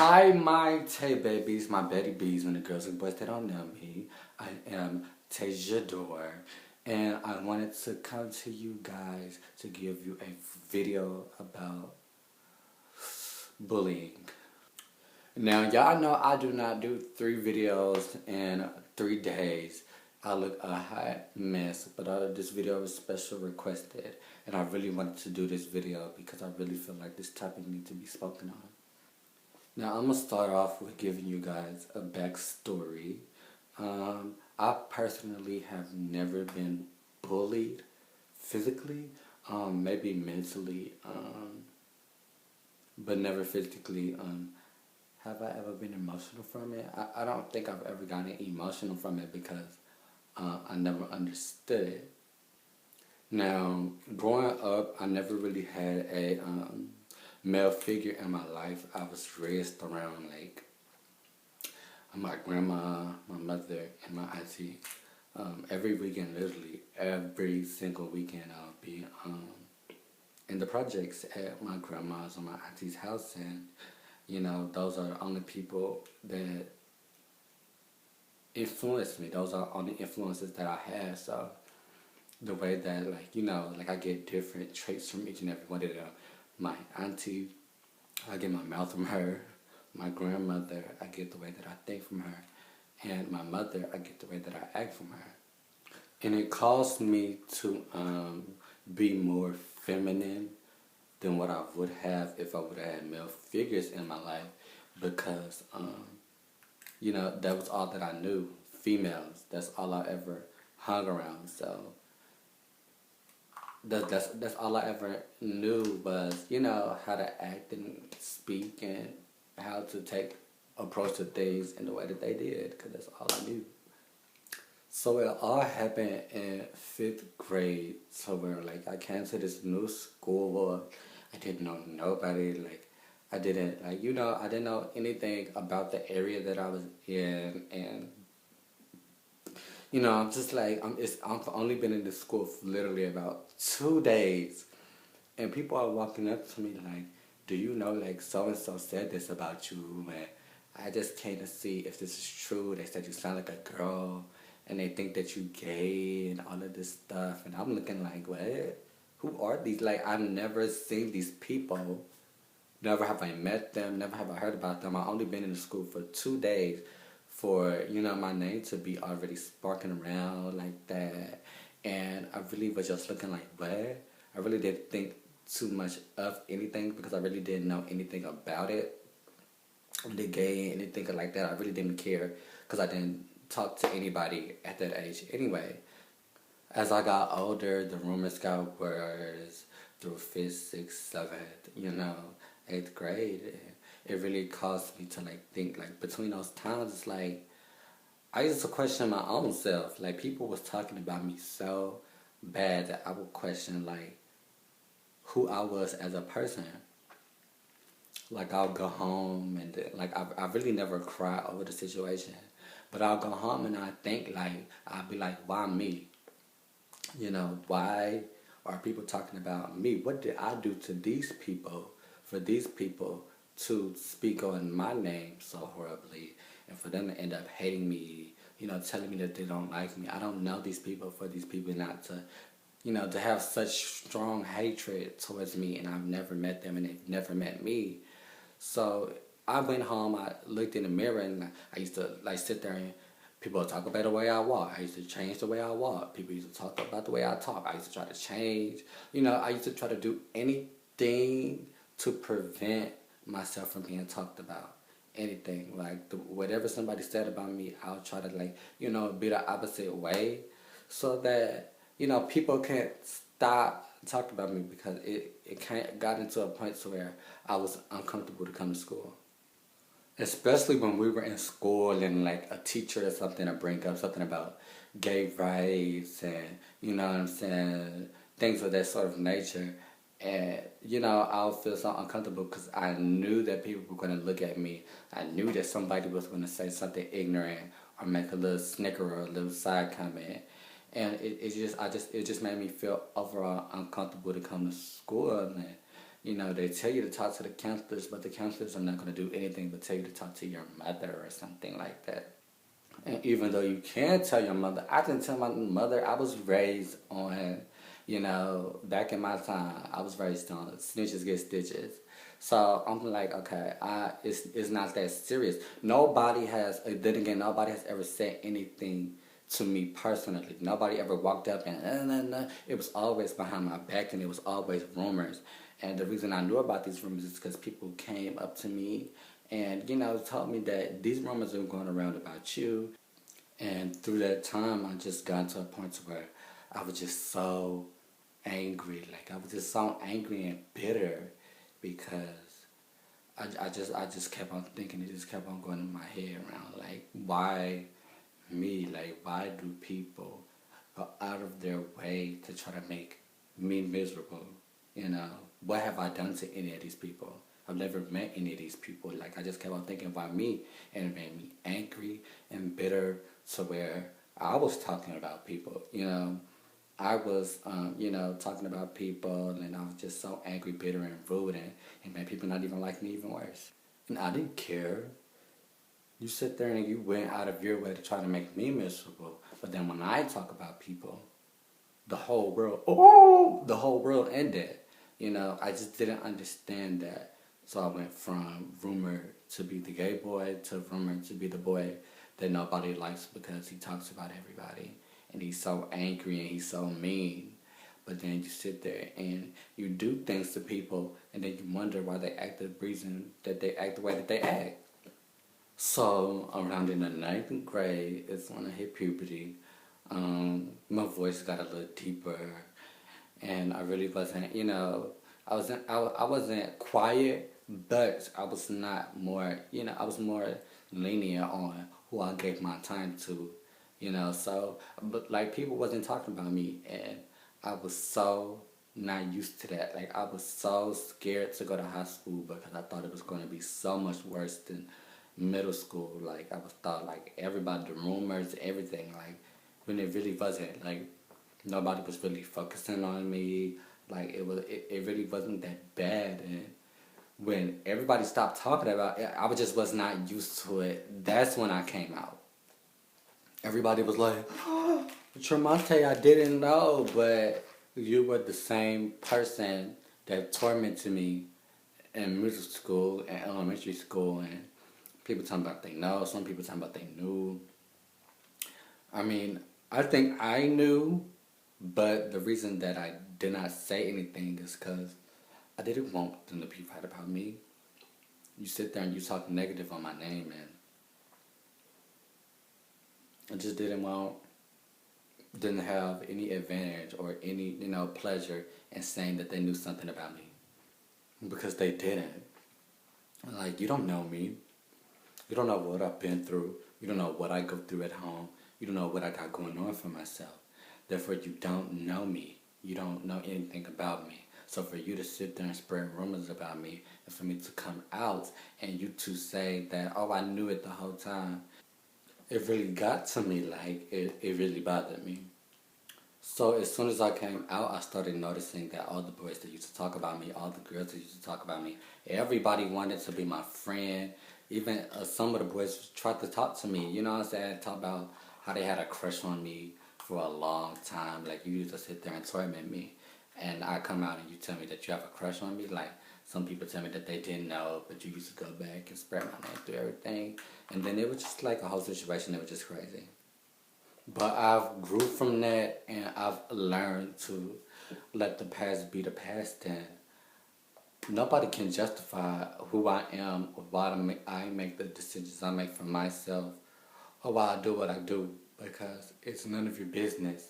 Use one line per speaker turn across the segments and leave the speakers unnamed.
Hi, my Tay babies, my Betty Bees, and the girls and boys that don't know me. I am Tayjadore, and I wanted to come to you guys to give you a video about bullying. Now, y'all know I do not do 3 videos in 3 days. I look a hot mess, but this video was special requested, and I really wanted to do this video because I really feel like this topic needs to be spoken on. Now, I'm going to start off with giving you guys a backstory. I personally have never been bullied physically, maybe mentally, but never physically. Have I ever been emotional from it? I don't think I've ever gotten emotional from it because I never understood it. Now, growing up, I never really had a male figure in my life. I was raised around like my grandma, my mother, and my auntie. Every weekend, literally every single weekend, I'll be in the projects at my grandma's or my auntie's house, and those are the only people that influenced me. Those are only influences that I had. So the way that I get different traits from each and every one of them. My auntie, I get my mouth from her. My grandmother, I get the way that I think from her. And my mother, I get the way that I act from her. And it caused me to be more feminine than what I would have if I would have had male figures in my life, because that was all that I knew. Females, that's all I ever hung around. So that's all I ever knew was, how to act and speak and how to approach to things in the way that they did, because that's all I knew. So it all happened in 5th grade, so where I came to this new school. I didn't know nobody. I didn't know anything about the area that I was in, and I'm just I've only been in this school for literally about 2 days, and people are walking up to me like, do you know so and so said this about you, and I just came to see if this is true. They said you sound like a girl, and they think that you gay and all of this stuff, and I'm looking like, what? Who are these? I've never seen these people. Never have I met them. Never have I heard about them. I've only been in the school for 2 days for, my name to be already sparking around like that. And I really was just looking like, what? I really didn't think too much of anything because I really didn't know anything about it. The gay, anything like that, I really didn't care because I didn't talk to anybody at that age anyway. As I got older, the rumors got worse through 5th, 6th, 7th, 8th grade. It really caused me to think between those times. It's I used to question my own self. People was talking about me so bad that I would question who I was as a person. I'll go home and I really never cry over the situation, but I'll go home and I think I'll be like, why me? Why are people talking about me? What did I do to these people for these people to speak on my name so horribly, and for them to end up hating me, telling me that they don't like me? I don't know these people for these people not to, to have such strong hatred towards me, and I've never met them and they've never met me. So I went home, I looked in the mirror, and I used to sit there and people would talk about the way I walk. I used to change the way I walk. People used to talk about the way I talk. I used to try to change. I used to try to do anything to prevent myself from being talked about. Anything. Whatever somebody said about me, I'll try to be the opposite way so that, people can't stop talking about me, because it got into a point to where I was uncomfortable to come to school. Especially when we were in school and a teacher or something to bring up something about gay rights and, things of that sort of nature. And, I'll feel so uncomfortable because I knew that people were going to look at me. I knew that somebody was going to say something ignorant or make a little snicker or a little side comment. And it just made me feel overall uncomfortable to come to school. You know, they tell you to talk to the counselors, but the counselors are not going to do anything but tell you to talk to your mother or something like that. And even though you can tell your mother, I can tell my mother. I was raised on, you know, back in my time, I was raised on snitches get stitches. So I'm like, okay, it's not that serious. Nobody has, then again, nobody has ever said anything to me personally. Nobody ever walked up and, it was always behind my back and it was always rumors. And the reason I knew about these rumors is because people came up to me and, you know, told me that these rumors are going around about you. And through that time, I just got to a point where I was just so angry. Like, I was just so angry and bitter because I just kept on thinking, it just kept on going in my head around, like, why me? Like, why do people go out of their way to try to make me miserable? You know, what have I done to any of these people? I've never met any of these people. Like, I just kept on thinking about me, and it made me angry and bitter to where I was talking about people, you know. I was, you know, talking about people, and I was just so angry, bitter, and rude, and it made people not even like me even worse. And I didn't care. You sit there and you went out of your way to try to make me miserable. But then when I talk about people, the whole world ended. You know, I just didn't understand that. So I went from rumor to be the gay boy to rumor to be the boy that nobody likes because he talks about everybody. And he's so angry and he's so mean. But then you sit there and you do things to people and then you wonder why they act the reason that they act the way that they act. So around in the 9th grade is when I hit puberty. My voice got a little deeper and I really wasn't, you know, I wasn't quiet, but I was not more, you know, I was more lenient on who I gave my time to, you know. So, but like, people wasn't talking about me and I was so not used to that. Like, I was so scared to go to high school because I thought it was going to be so much worse than middle school. Like, I was thought, like, everybody, the rumors, everything, like, when it really wasn't. Like, nobody was really focusing on me. Like, it really wasn't that bad. And when everybody stopped talking about it, I was not used to it. That's when I came out. Everybody was like, oh, Tremonte, I didn't know, but you were the same person that tormented me in middle school and elementary school, and people talking about they know, some people talking about they knew. I mean, I think I knew, but the reason that I did not say anything is because I didn't want them to be right about me. You sit there and you talk negative on my name, and I just didn't have any advantage or any, you know, pleasure in saying that they knew something about me. Because they didn't. Like, you don't know me. You don't know what I've been through. You don't know what I go through at home. You don't know what I got going on for myself. Therefore, you don't know me. You don't know anything about me. So for you to sit there and spread rumors about me, and for me to come out and you to say that, oh, I knew it the whole time, it really got to me. Like, it really bothered me. So as soon as I came out, I started noticing that all the boys that used to talk about me, all the girls that used to talk about me, everybody wanted to be my friend. Even some of the boys tried to talk to me. You know what I'm saying? Talk about how they had a crush on me for a long time. Like, you used to sit there and torment me. And I come out and you tell me that you have a crush on me. Like, some people tell me that they didn't know, but you used to go back and spread my name through everything. And then it was just like a whole situation that was just crazy. But I've grew from that, and I've learned to let the past be the past. And nobody can justify who I am or why I make the decisions I make for myself or why I do what I do, because it's none of your business.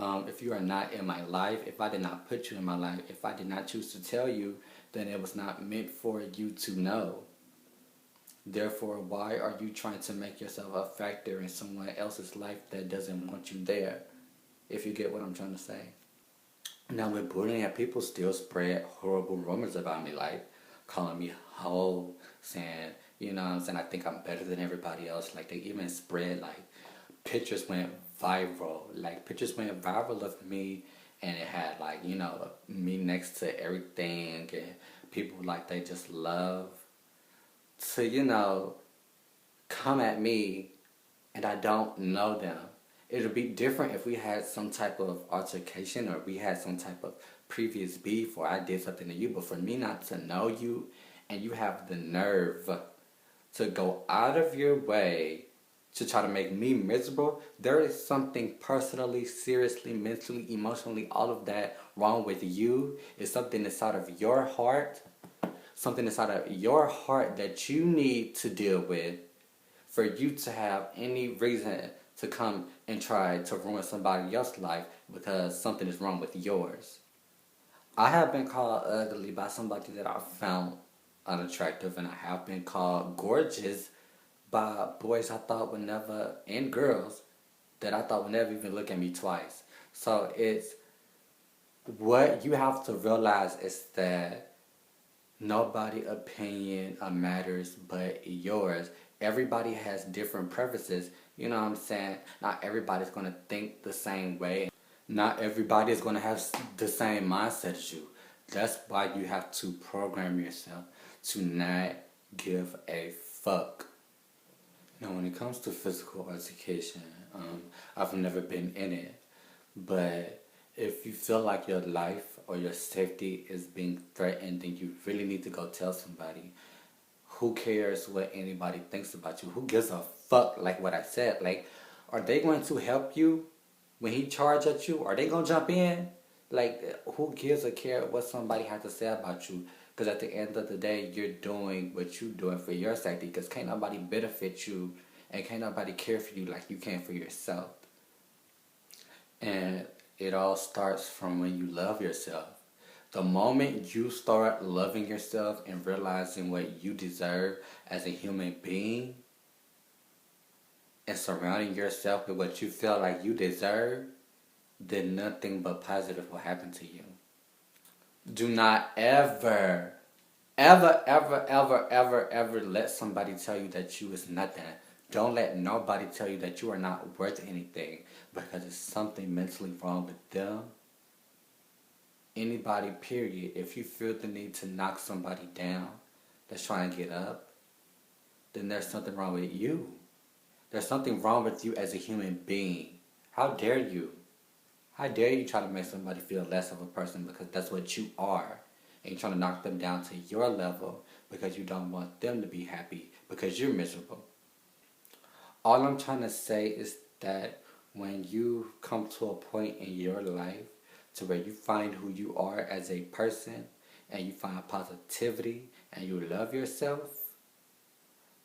If you are not in my life, if I did not put you in my life, if I did not choose to tell you, then it was not meant for you to know. Therefore, why are you trying to make yourself a factor in someone else's life that doesn't want you there? If you get what I'm trying to say. Now with bullying, people still spread horrible rumors about me, like calling me hoe, saying, you know what I'm saying, I think I'm better than everybody else. Like, they even spread, like, pictures went viral. Like, pictures went viral of me and it had like, you know, me next to everything, and people like they just love to, you know, come at me and I don't know them. It would be different if we had some type of altercation or we had some type of previous beef or I did something to you. But for me not to know you and you have the nerve to go out of your way to try to make me miserable, there is something personally, seriously, mentally, emotionally, all of that wrong with you. It's something inside of your heart, something inside of your heart that you need to deal with for you to have any reason to come and try to ruin somebody else's life because something is wrong with yours. I have been called ugly by somebody that I found unattractive, and I have been called gorgeous by boys I thought would never, and girls that I thought would never even look at me twice. So it's, what you have to realize is that nobody opinion matters but yours. Everybody has different preferences. You know what I'm saying? Not everybody's going to think the same way. Not everybody is going to have the same mindset as you. That's why you have to program yourself to not give a fuck. Now, when it comes to physical altercation, I've never been in it. But if you feel like your life or your safety is being threatened, then you really need to go tell somebody. Who cares what anybody thinks about you? Who gives a fuck, like what I said? Like, are they going to help you when he charge at you? Are they going to jump in? Like, who gives a care what somebody has to say about you? Because at the end of the day, you're doing what you're doing for your safety. Because can't nobody benefit you and can't nobody care for you like you can for yourself. And it all starts from when you love yourself. The moment you start loving yourself and realizing what you deserve as a human being and surrounding yourself with what you feel like you deserve, then nothing but positive will happen to you. Do not ever, ever, ever, ever, ever, ever let somebody tell you that you is nothing. Don't let nobody tell you that you are not worth anything because it's something mentally wrong with them. Anybody, period. If you feel the need to knock somebody down that's trying to get up, then there's something wrong with you. There's something wrong with you as a human being. How dare you? How dare you try to make somebody feel less of a person because that's what you are. And you're trying to knock them down to your level because you don't want them to be happy because you're miserable. All I'm trying to say is that when you come to a point in your life to where you find who you are as a person and you find positivity and you love yourself,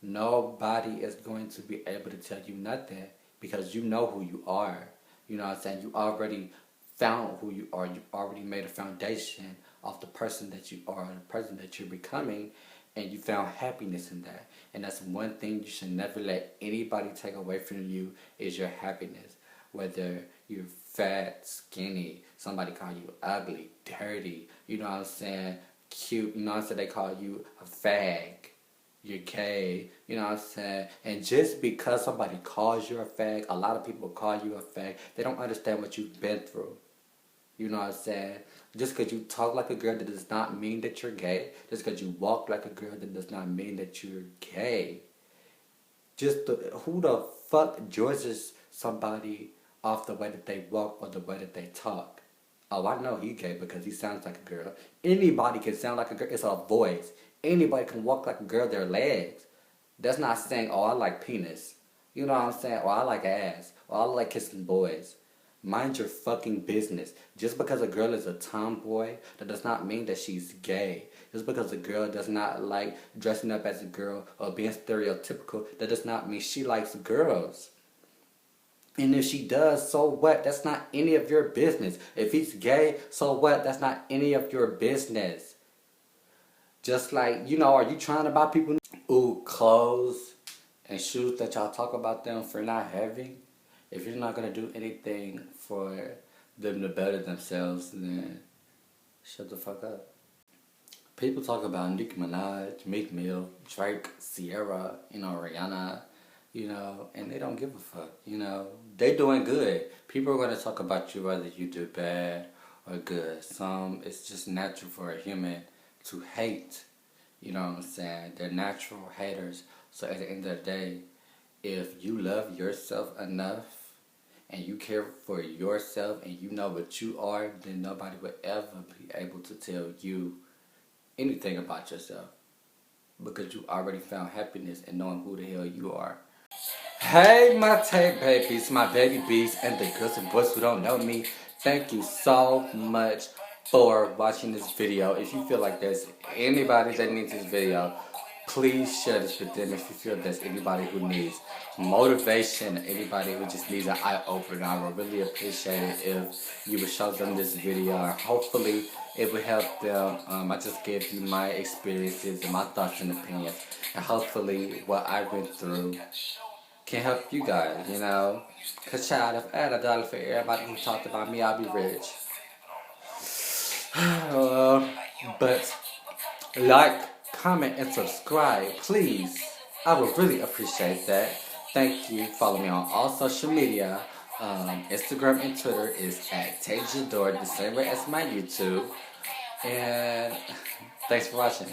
nobody is going to be able to tell you nothing because you know who you are. You know what I'm saying? You already found who you are. You already made a foundation of the person that you are, the person that you're becoming, and you found happiness in that. And that's one thing you should never let anybody take away from you is your happiness. Whether you're fat, skinny, somebody call you ugly, dirty, you know what I'm saying, cute, you know what I'm saying, they call you a fag, you're gay, you know what I'm saying, and just because somebody calls you a fag, a lot of people call you a fag, they don't understand what you've been through, you know what I'm saying. Just because you talk like a girl, that does not mean that you're gay. Just because you walk like a girl, that does not mean that you're gay. Who the fuck judges somebody off the way that they walk or the way that they talk? Oh, I know he gay because he sounds like a girl. Anybody can sound like a girl. It's a voice. Anybody can walk like a girl, their legs. That's not saying, oh, I like penis. You know what I'm saying? Or I like ass. Or I like kissing boys. Mind your fucking business. Just because a girl is a tomboy, that does not mean that she's gay. Just because a girl does not like dressing up as a girl or being stereotypical, that does not mean she likes girls. And if she does, so what? That's not any of your business. If he's gay, so what? That's not any of your business. Just like, you know, are you trying to buy people clothes and shoes that y'all talk about them for not having? If you're not going to do anything for them to better themselves, then shut the fuck up. People talk about Nicki Minaj, Meek Mill, Drake, Sierra, you know, Rihanna, you know, and they don't give a fuck, you know. They doing good. People are going to talk about you whether you do bad or good. Some, it's just natural for a human to hate. You know what I'm saying? They're natural haters. So at the end of the day, if you love yourself enough and you care for yourself and you know what you are, then nobody will ever be able to tell you anything about yourself, because you already found happiness in knowing who the hell you are. Hey, my tape babies, my baby bees, and the girls and boys who don't know me. Thank you so much for watching this video. If you feel like there's anybody that needs this video, please share this with them. If you feel there's anybody who needs motivation, anybody who just needs an eye-opener, I would really appreciate it if you would show them this video. Hopefully it will help them. I just gave you my experiences and my thoughts and opinions, and hopefully what I went through can help you guys, you know. Cause child, if I had $1 for everybody who talked about me, I'll be rich. But like, comment, and subscribe, please. I would really appreciate that. Thank you. Follow me on all social media. Instagram and Twitter is at Tayjadore, the same way as my YouTube. And thanks for watching.